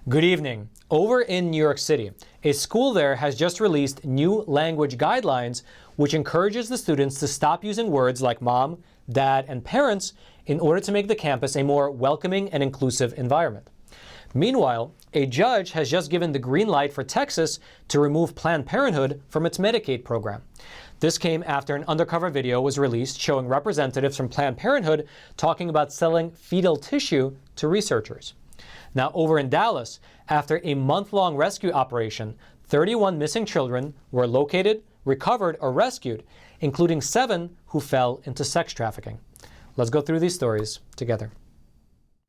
Good evening. Over in New York City, a school there has just released new language guidelines which encourages the students to stop using words like mom, dad, and parents in order to make the campus a more welcoming and inclusive environment. Meanwhile, a judge has just given the green light for Texas to remove Planned Parenthood from its Medicaid program. This came after an undercover video was released showing representatives from Planned Parenthood talking about selling fetal tissue to researchers. Now, over in Dallas, after a month-long rescue operation, 31 missing children were located, recovered, or rescued, including 7 who fell into sex trafficking. Let's go through these stories together.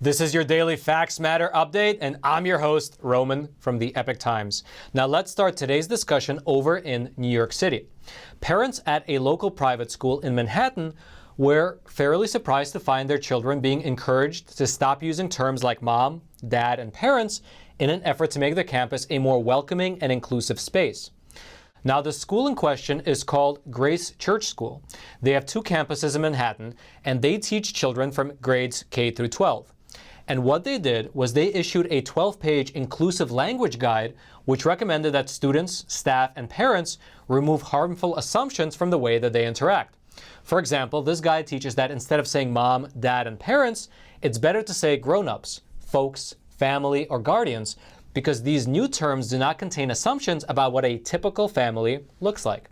This is your daily Facts Matter update, and I'm your host, Roman, from the Epoch Times. Now let's start today's discussion over in New York City. Parents at a local private school in Manhattan were fairly surprised to find their children being encouraged to stop using terms like mom, dad, and parents in an effort to make the campus a more welcoming and inclusive space. Now, the school in question is called Grace Church School. They have 2 campuses in Manhattan, and they teach children from grades K through 12. And what they did was they issued a 12-page inclusive language guide which recommended that students, staff, and parents remove harmful assumptions from the way that they interact. For example, this guide teaches that instead of saying mom, dad, and parents, it's better to say grown-ups, folks, family, or guardians, because these new terms do not contain assumptions about what a typical family looks like.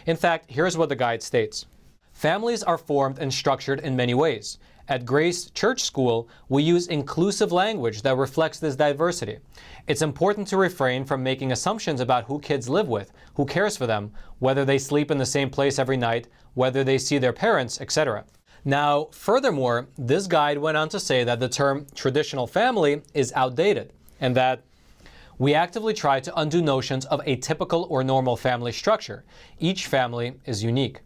In fact, here's what the guide states. Families are formed and structured in many ways. At Grace Church School, we use inclusive language that reflects this diversity. It's important to refrain from making assumptions about who kids live with, who cares for them, whether they sleep in the same place every night, whether they see their parents, etc. Now, furthermore, this guide went on to say that the term traditional family is outdated, and that we actively try to undo notions of a typical or normal family structure. Each family is unique.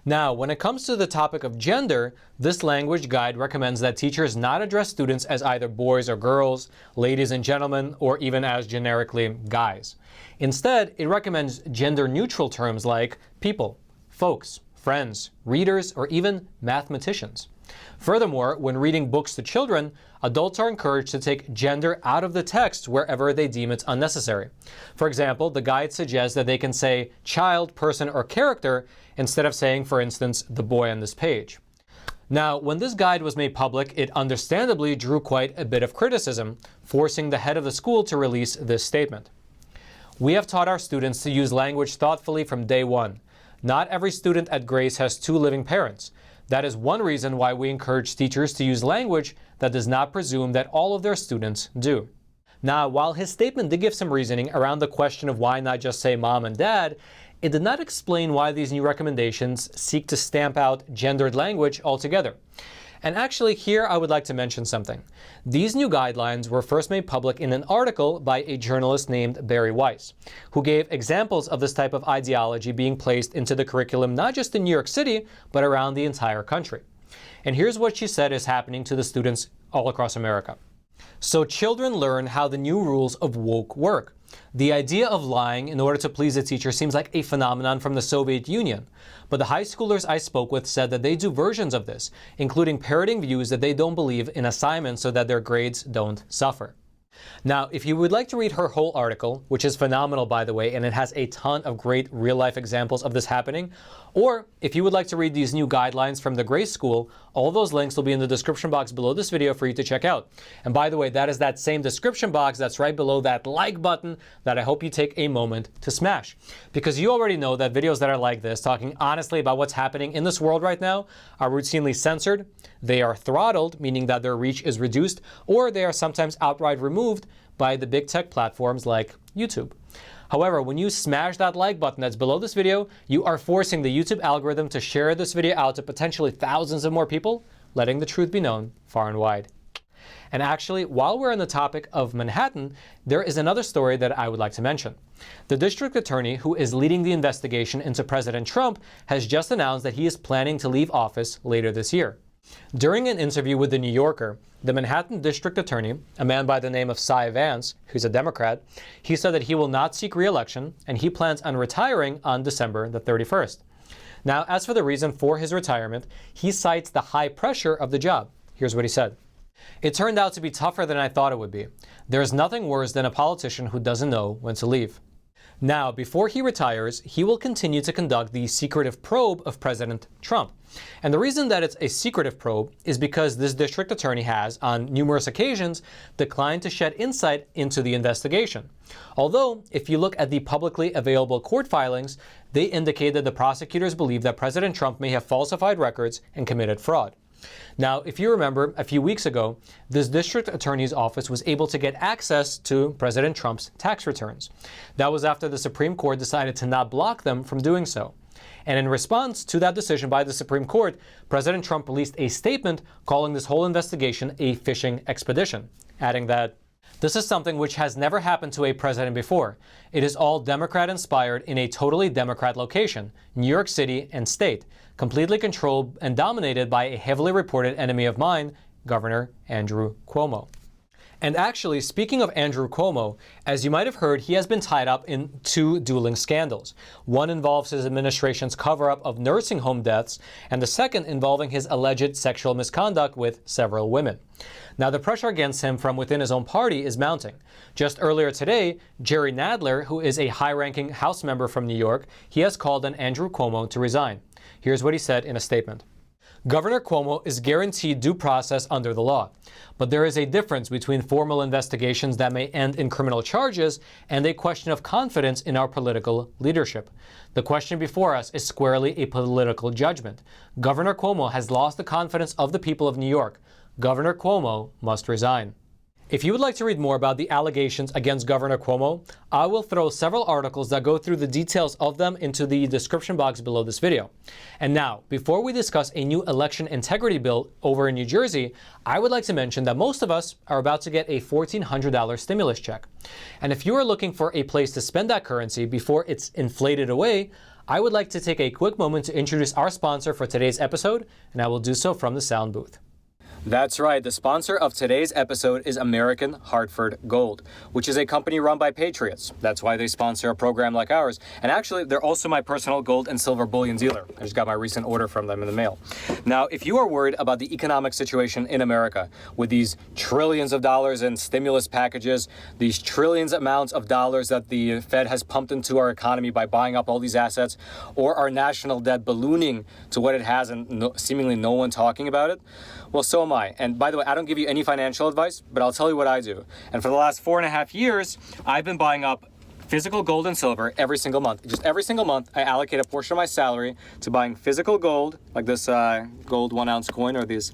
Now, when it comes to the topic of gender, this language guide recommends that teachers not address students as either boys or girls, ladies and gentlemen, or even as generically guys. Instead, it recommends gender-neutral terms like people, folks, friends, readers, or even mathematicians. Furthermore, when reading books to children, adults are encouraged to take gender out of the text wherever they deem it's unnecessary. For example, the guide suggests that they can say child, person, or character instead of saying, for instance, the boy on this page. Now, when this guide was made public, it understandably drew quite a bit of criticism, forcing the head of the school to release this statement. We have taught our students to use language thoughtfully from day one. Not every student at Grace has 2 living parents. That is one reason why we encourage teachers to use language that does not presume that all of their students do. Now, while his statement did give some reasoning around the question of why not just say mom and dad, it did not explain why these new recommendations seek to stamp out gendered language altogether. And actually, here I would like to mention something. These new guidelines were first made public in an article by a journalist named Barry Weiss, who gave examples of this type of ideology being placed into the curriculum not just in New York City, but around the entire country. And here's what she said is happening to the students all across America. So children learn how the new rules of woke work. The idea of lying in order to please a teacher seems like a phenomenon from the Soviet Union. But the high schoolers I spoke with said that they do versions of this, including parroting views that they don't believe in assignments so that their grades don't suffer. Now, if you would like to read her whole article, which is phenomenal by the way, and it has a ton of great real-life examples of this happening, or if you would like to read these new guidelines from the Grace School, all those links will be in the description box below this video for you to check out. And by the way, that is that same description box that's right below that like button that I hope you take a moment to smash. Because you already know that videos that are like this, talking honestly about what's happening in this world right now, are routinely censored, they are throttled, meaning that their reach is reduced, or they are sometimes outright removed by the big tech platforms like YouTube. However, when you smash that like button that's below this video, you are forcing the YouTube algorithm to share this video out to potentially thousands of more people, letting the truth be known far and wide. And actually, while we're on the topic of Manhattan, there is another story that I would like to mention. The district attorney who is leading the investigation into President Trump has just announced that he is planning to leave office later this year. During an interview with The New Yorker, the Manhattan District Attorney, a man by the name of Cy Vance, who's a Democrat, he said that he will not seek re-election and he plans on retiring on December the 31st. Now, as for the reason for his retirement, he cites the high pressure of the job. Here's what he said. It turned out to be tougher than I thought it would be. There's nothing worse than a politician who doesn't know when to leave. Now, before he retires, he will continue to conduct the secretive probe of President Trump. And the reason that it's a secretive probe is because this district attorney has, on numerous occasions, declined to shed insight into the investigation. Although, if you look at the publicly available court filings, they indicate that the prosecutors believe that President Trump may have falsified records and committed fraud. Now, if you remember, a few weeks ago, this district attorney's office was able to get access to President Trump's tax returns. That was after the Supreme Court decided to not block them from doing so. And in response to that decision by the Supreme Court, President Trump released a statement calling this whole investigation a fishing expedition, adding that this is something which has never happened to a president before. It is all Democrat-inspired in a totally Democrat location, New York City and state, completely controlled and dominated by a heavily reported enemy of mine, Governor Andrew Cuomo. And actually, speaking of Andrew Cuomo, as you might have heard, he has been tied up in two dueling scandals. One involves his administration's cover-up of nursing home deaths, and the second involving his alleged sexual misconduct with several women. Now, the pressure against him from within his own party is mounting. Just earlier today, Jerry Nadler, who is a high-ranking House member from New York, he has called on Andrew Cuomo to resign. Here's what he said in a statement. Governor Cuomo is guaranteed due process under the law, but there is a difference between formal investigations that may end in criminal charges and a question of confidence in our political leadership. The question before us is squarely a political judgment. Governor Cuomo has lost the confidence of the people of New York. Governor Cuomo must resign. If you would like to read more about the allegations against Governor Cuomo, I will throw several articles that go through the details of them into the description box below this video. And now, before we discuss a new election integrity bill over in New Jersey, I would like to mention that most of us are about to get a $1,400 stimulus check. And if you are looking for a place to spend that currency before it's inflated away, I would like to take a quick moment to introduce our sponsor for today's episode, and I will do so from the sound booth. That's right. The sponsor of today's episode is American Hartford Gold, which is a company run by patriots. That's why they sponsor a program like ours. And actually, they're also my personal gold and silver bullion dealer. I just got my recent order from them in the mail. Now, if you are worried about the economic situation in America with these trillions of dollars in stimulus packages, these trillions amounts of dollars that the Fed has pumped into our economy by buying up all these assets, or our national debt ballooning to what it has and seemingly no one talking about it, well, so am I. And by the way, I don't give you any financial advice, but I'll tell you what I do. And for the last 4.5 years, I've been buying up physical gold and silver every single month. Just every single month, I allocate a portion of my salary to buying physical gold, like this gold 1 ounce coin or this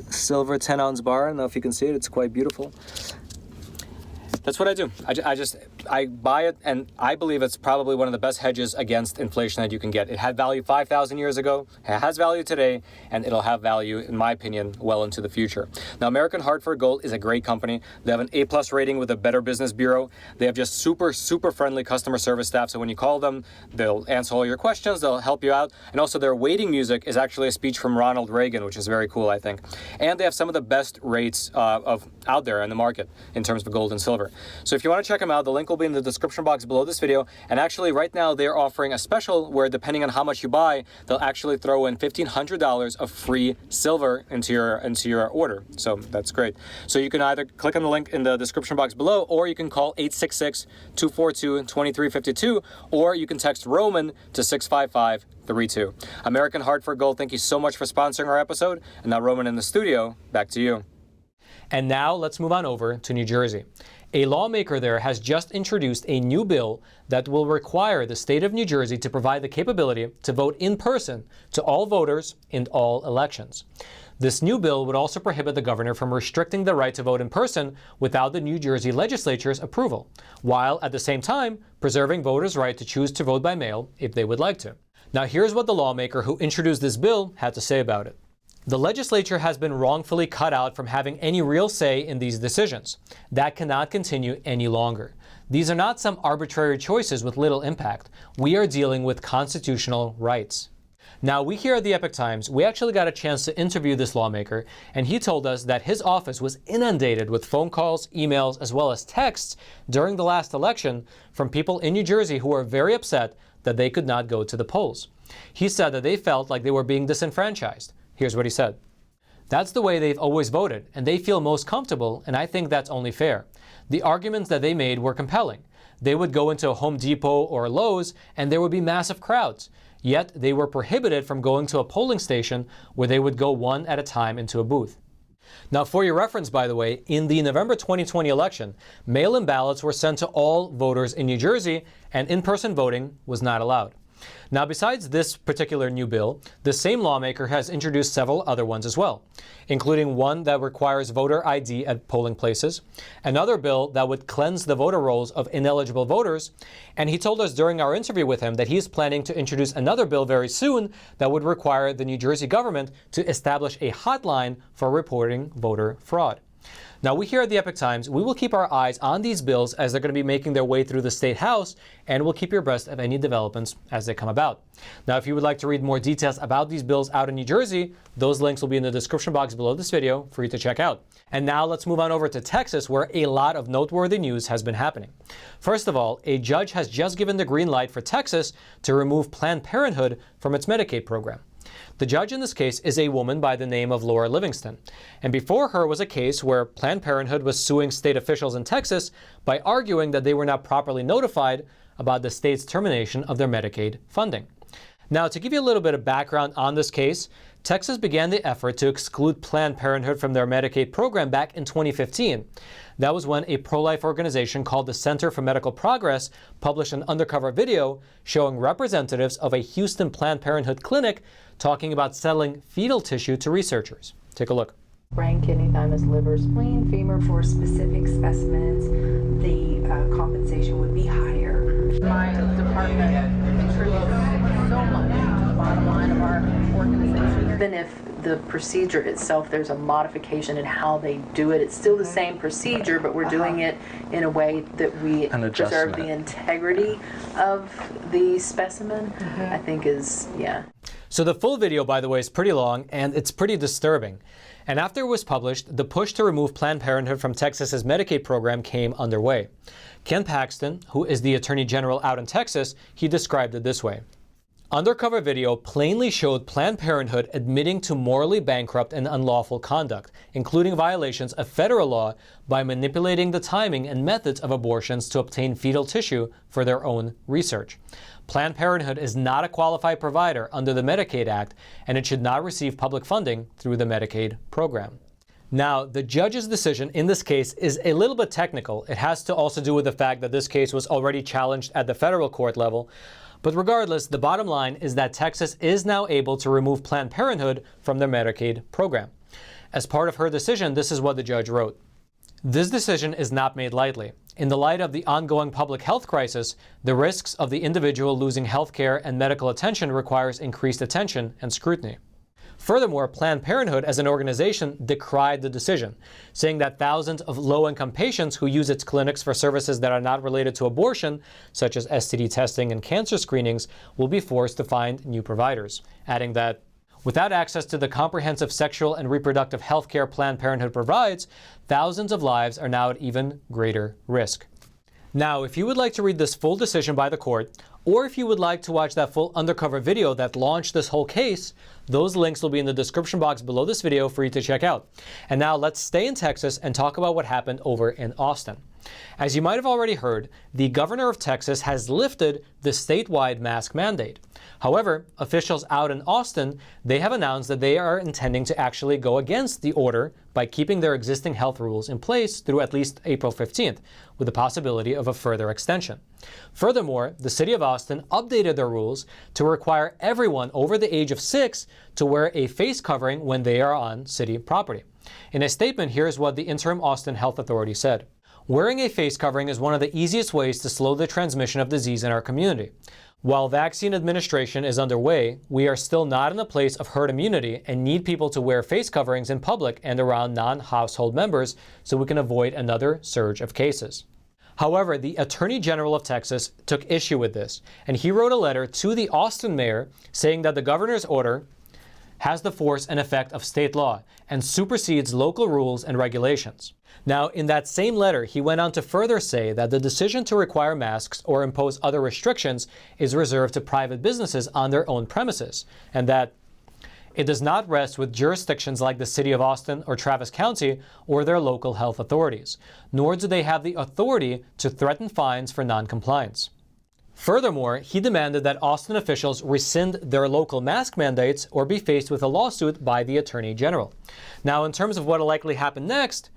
silver 10 ounce bar. I don't know if you can see it. It's quite beautiful. That's what I do. I buy it, and I believe it's probably one of the best hedges against inflation that you can get. It had value 5,000 years ago, it has value today, and it'll have value, in my opinion, well into the future. Now, American Hartford Gold is a great company. They have an A+ rating with the Better Business Bureau. They have just super friendly customer service staff, so when you call them, they'll answer all your questions, they'll help you out, and also their waiting music is actually a speech from Ronald Reagan, which is very cool, I think. And they have some of the best rates out there in the market in terms of gold and silver. So if you want to check them out, the link will be in the description box below this video. And actually, right now, they're offering a special where, depending on how much you buy, they'll actually throw in $1,500 of free silver into your order. So that's great. So you can either click on the link in the description box below, or you can call 866-242-2352, or you can text Roman to 65532. American Hartford Gold, thank you so much for sponsoring our episode. And now, Roman in the studio, back to you. And now let's move on over to New Jersey. A lawmaker there has just introduced a new bill that will require the state of New Jersey to provide the capability to vote in person to all voters in all elections. This new bill would also prohibit the governor from restricting the right to vote in person without the New Jersey legislature's approval, while at the same time preserving voters' right to choose to vote by mail if they would like to. Now, here's what the lawmaker who introduced this bill had to say about it. The legislature has been wrongfully cut out from having any real say in these decisions. That cannot continue any longer. These are not some arbitrary choices with little impact. We are dealing with constitutional rights. Now, we here at the Epoch Times, we actually got a chance to interview this lawmaker, and he told us that his office was inundated with phone calls, emails, as well as texts during the last election from people in New Jersey who were very upset that they could not go to the polls. He said that they felt like they were being disenfranchised. Here's what he said. That's the way they've always voted, and they feel most comfortable, and I think that's only fair. The arguments that they made were compelling. They would go into a Home Depot or Lowe's, and there would be massive crowds. Yet they were prohibited from going to a polling station where they would go one at a time into a booth. Now, for your reference, by the way, in the November 2020 election, mail-in ballots were sent to all voters in New Jersey, and in-person voting was not allowed. Now, besides this particular new bill, the same lawmaker has introduced several other ones as well, including one that requires voter ID at polling places, another bill that would cleanse the voter rolls of ineligible voters, and he told us during our interview with him that he is planning to introduce another bill very soon that would require the New Jersey government to establish a hotline for reporting voter fraud. Now, we here at the Epoch Times, we will keep our eyes on these bills as they're going to be making their way through the State House, and we'll keep you abreast of any developments as they come about. Now, if you would like to read more details about these bills out in New Jersey, those links will be in the description box below this video for you to check out. And now let's move on over to Texas, where a lot of noteworthy news has been happening. First of all, a judge has just given the green light for Texas to remove Planned Parenthood from its Medicaid program. The judge in this case is a woman by the name of Laura Livingston. And before her was a case where Planned Parenthood was suing state officials in Texas by arguing that they were not properly notified about the state's termination of their Medicaid funding. Now, to give you a little bit of background on this case, Texas began the effort to exclude Planned Parenthood from their Medicaid program back in 2015. That was when a pro-life organization called the Center for Medical Progress published an undercover video showing representatives of a Houston Planned Parenthood clinic talking about selling fetal tissue to researchers. Take a look. Brain, kidney, thymus, liver, spleen, femur. For specific specimens, the compensation would be higher. My department contributes so much to the bottom line of our organization. Even if the procedure itself, there's a modification in how they do it, it's still the same procedure, but we're doing it in a way that we preserve the integrity of the specimen, I think is, yeah. So the full video, by the way, is pretty long and it's pretty disturbing. And after it was published, the push to remove Planned Parenthood from Texas's Medicaid program came underway. Ken Paxton, who is the Attorney General out in Texas, he described it this way. Undercover video plainly showed Planned Parenthood admitting to morally bankrupt and unlawful conduct, including violations of federal law by manipulating the timing and methods of abortions to obtain fetal tissue for their own research. Planned Parenthood is not a qualified provider under the Medicaid Act, and it should not receive public funding through the Medicaid program. Now, the judge's decision in this case is a little bit technical. It has to also do with the fact that this case was already challenged at the federal court level. But regardless, the bottom line is that Texas is now able to remove Planned Parenthood from their Medicaid program. As part of her decision, this is what the judge wrote. This decision is not made lightly. In the light of the ongoing public health crisis, the risks of the individual losing health care and medical attention requires increased attention and scrutiny. Furthermore, Planned Parenthood as an organization decried the decision, saying that thousands of low-income patients who use its clinics for services that are not related to abortion, such as STD testing and cancer screenings, will be forced to find new providers, adding that without access to the comprehensive sexual and reproductive health care Planned Parenthood provides, thousands of lives are now at even greater risk. Now, if you would like to read this full decision by the court, or if you would like to watch that full undercover video that launched this whole case, those links will be in the description box below this video for you to check out. And now let's stay in Texas and talk about what happened over in Austin. As you might have already heard, the governor of Texas has lifted the statewide mask mandate. However, officials out in Austin, they have announced that they are intending to actually go against the order by keeping their existing health rules in place through at least April 15th, with the possibility of a further extension. Furthermore, the city of Austin updated their rules to require everyone over the age of 6 to wear a face covering when they are on city property. In a statement, here's what the interim Austin Health Authority said. Wearing a face covering is one of the easiest ways to slow the transmission of disease in our community. While vaccine administration is underway, we are still not in a place of herd immunity and need people to wear face coverings in public and around non-household members so we can avoid another surge of cases. However, the Attorney General of Texas took issue with this, and he wrote a letter to the Austin mayor saying that the governor's order has the force and effect of state law and supersedes local rules and regulations. Now, in that same letter, he went on to further say that the decision to require masks or impose other restrictions is reserved to private businesses on their own premises, and that It does not rest with jurisdictions like the City of Austin or Travis County or their local health authorities, nor do they have the authority to threaten fines for noncompliance. Furthermore, he demanded that Austin officials rescind their local mask mandates or be faced with a lawsuit by the Attorney General. Now, in terms of what will likely happen next,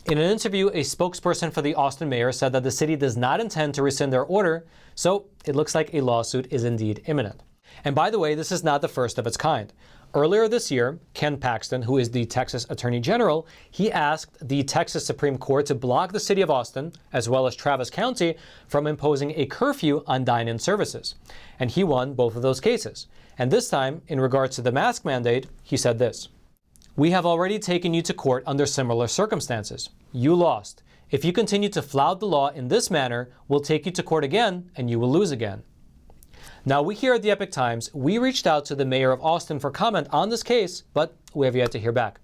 in an interview, a spokesperson for the Austin mayor said that the city does not intend to rescind their order, so it looks like a lawsuit is indeed imminent. And by the way, this is not the first of its kind. Earlier this year, Ken Paxton, who is the Texas Attorney General, he asked the Texas Supreme Court to block the city of Austin, as well as Travis County, from imposing a curfew on dine-in services. And he won both of those cases. And this time, in regards to the mask mandate, he said this: "We have already taken you to court under similar circumstances. You lost. If you continue to flout the law in this manner, we'll take you to court again, and you will lose again." Now, we here at the Epoch Times, we reached out to the mayor of Austin for comment on this case, but we have yet to hear back.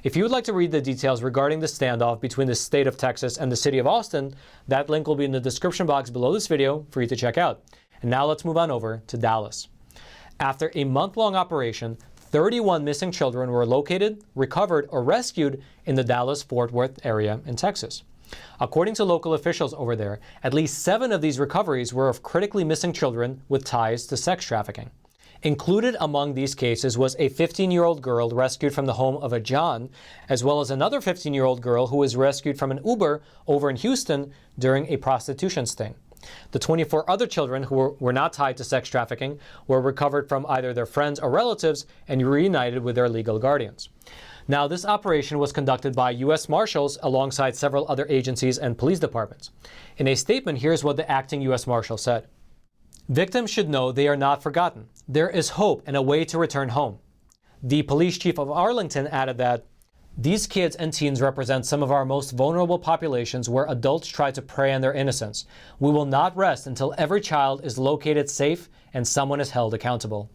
If you would like to read the details regarding the standoff between the state of Texas and the city of Austin, that link will be in the description box below this video for you to check out. And now let's move on over to Dallas. After a month-long operation, 31 missing children were located, recovered, or rescued in the Dallas-Fort Worth area in Texas. According to local officials over there, at least 7 of these recoveries were of critically missing children with ties to sex trafficking. Included among these cases was a 15-year-old girl rescued from the home of a John, as well as another 15-year-old girl who was rescued from an Uber over in Houston during a prostitution sting. The 24 other children who were not tied to sex trafficking were recovered from either their friends or relatives and reunited with their legal guardians. Now, this operation was conducted by U.S. Marshals alongside several other agencies and police departments. In a statement, here's what the acting U.S. Marshal said: "Victims should know they are not forgotten. There is hope and a way to return home." The police chief of Arlington added that, "These kids and teens represent some of our most vulnerable populations where adults try to prey on their innocence. We will not rest until every child is located safe and someone is held accountable."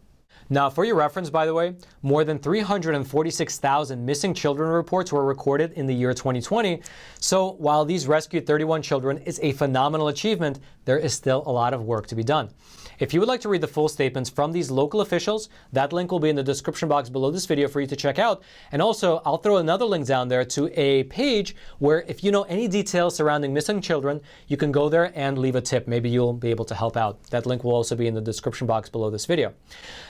Now, for your reference, by the way, more than 346,000 missing children reports were recorded in the year 2020. So while these rescued 31 children is a phenomenal achievement, there is still a lot of work to be done. If you would like to read the full statements from these local officials, that link will be in the description box below this video for you to check out. And also, I'll throw another link down there to a page where if you know any details surrounding missing children, you can go there and leave a tip. Maybe you'll be able to help out. That link will also be in the description box below this video.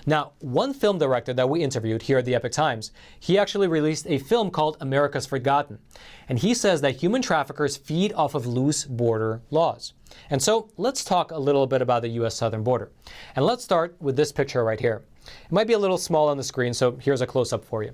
Now, one film director that we interviewed here at the Epoch Times, he actually released a film called America's Forgotten. And he says that human traffickers feed off of loose border laws. And so let's talk a little bit about the U.S. southern border. And let's start with this picture right here. It might be a little small on the screen, so here's a close-up for you.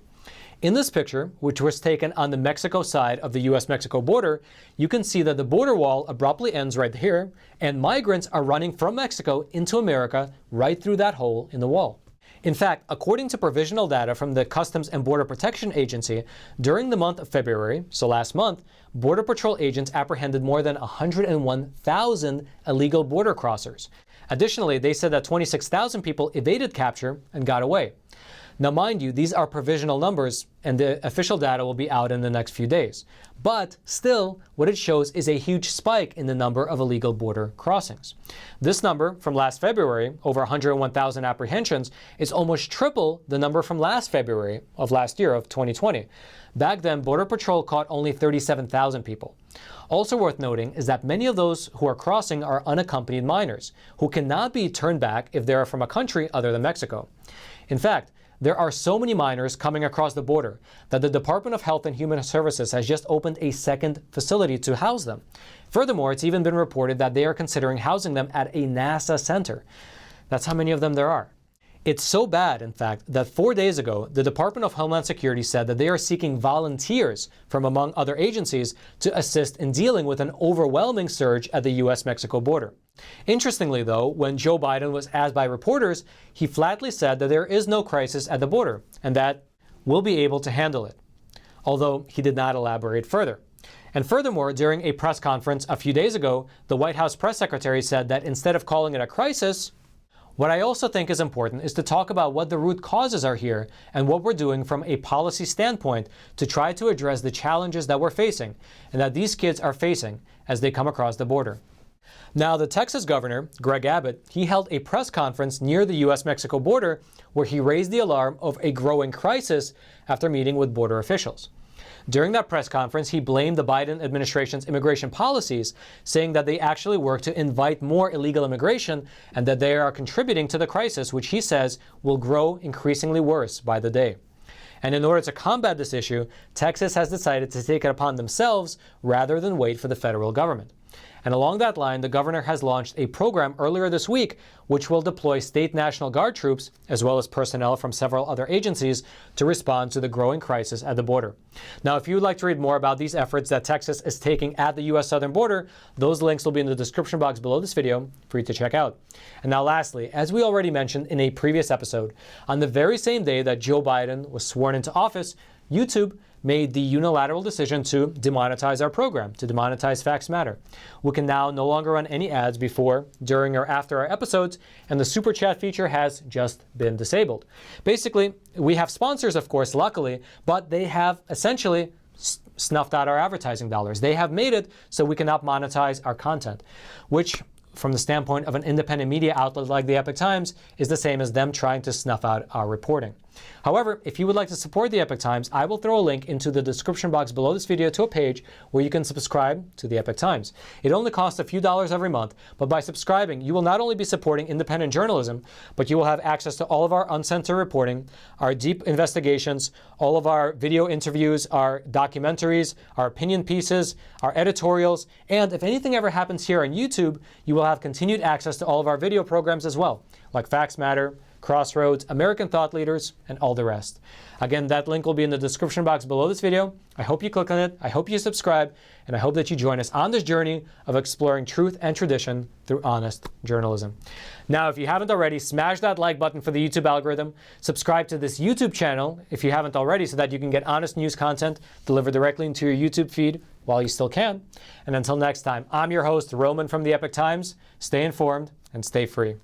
In this picture, which was taken on the Mexico side of the U.S.-Mexico border, you can see that the border wall abruptly ends right here, and migrants are running from Mexico into America right through that hole in the wall. In fact, according to provisional data from the Customs and Border Protection Agency, during the month of February, so last month, Border Patrol agents apprehended more than 101,000 illegal border crossers. Additionally, they said that 26,000 people evaded capture and got away. Now, mind you, these are provisional numbers, and the official data will be out in the next few days. But still, what it shows is a huge spike in the number of illegal border crossings. This number from last February, over 101,000 apprehensions, is almost triple the number from last February of last year, of 2020. Back then, Border Patrol caught only 37,000 people. Also worth noting is that many of those who are crossing are unaccompanied minors, who cannot be turned back if they are from a country other than Mexico. In fact, there are so many minors coming across the border that the Department of Health and Human Services has just opened a second facility to house them. Furthermore, it's even been reported that they are considering housing them at a NASA center. That's how many of them there are. It's so bad, in fact, that 4 days ago, the Department of Homeland Security said that they are seeking volunteers from among other agencies to assist in dealing with an overwhelming surge at the U.S.-Mexico border. Interestingly, though, when Joe Biden was asked by reporters, he flatly said that there is no crisis at the border and that we'll be able to handle it, although he did not elaborate further. And furthermore, during a press conference a few days ago, the White House press secretary said that instead of calling it a crisis, what I also think is important is to talk about what the root causes are here and what we're doing from a policy standpoint to try to address the challenges that we're facing and that these kids are facing as they come across the border. Now, the Texas governor, Greg Abbott, he held a press conference near the U.S.-Mexico border where he raised the alarm of a growing crisis after meeting with border officials. During that press conference, he blamed the Biden administration's immigration policies, saying that they actually work to invite more illegal immigration and that they are contributing to the crisis, which he says will grow increasingly worse by the day. And in order to combat this issue, Texas has decided to take it upon themselves rather than wait for the federal government. And along that line, the governor has launched a program earlier this week which will deploy state National Guard troops, as well as personnel from several other agencies, to respond to the growing crisis at the border. Now, if you would like to read more about these efforts that Texas is taking at the U.S. southern border, those links will be in the description box below this video for you to check out. And now lastly, as we already mentioned in a previous episode, on the very same day that Joe Biden was sworn into office, YouTube made the unilateral decision to demonetize our program, to demonetize Facts Matter. We can now no longer run any ads before, during, or after our episodes, and the Super Chat feature has just been disabled. Basically, we have sponsors, of course, luckily, but they have essentially snuffed out our advertising dollars. They have made it so we cannot monetize our content, which, from the standpoint of an independent media outlet like the Epoch Times, is the same as them trying to snuff out our reporting. However, if you would like to support the Epoch Times, I will throw a link into the description box below this video to a page where you can subscribe to the Epoch Times. It only costs a few dollars every month, but by subscribing, you will not only be supporting independent journalism, but you will have access to all of our uncensored reporting, our deep investigations, all of our video interviews, our documentaries, our opinion pieces, our editorials, and if anything ever happens here on YouTube, you will have continued access to all of our video programs as well, like Facts Matter, Crossroads, American Thought Leaders, and all the rest. Again, that link will be in the description box below this video. I hope you click on it, I hope you subscribe, and I hope that you join us on this journey of exploring truth and tradition through honest journalism. Now, if you haven't already, smash that like button for the YouTube algorithm. Subscribe to this YouTube channel if you haven't already so that you can get honest news content delivered directly into your YouTube feed while you still can. And until next time, I'm your host, Roman from the Epoch Times. Stay informed and stay free.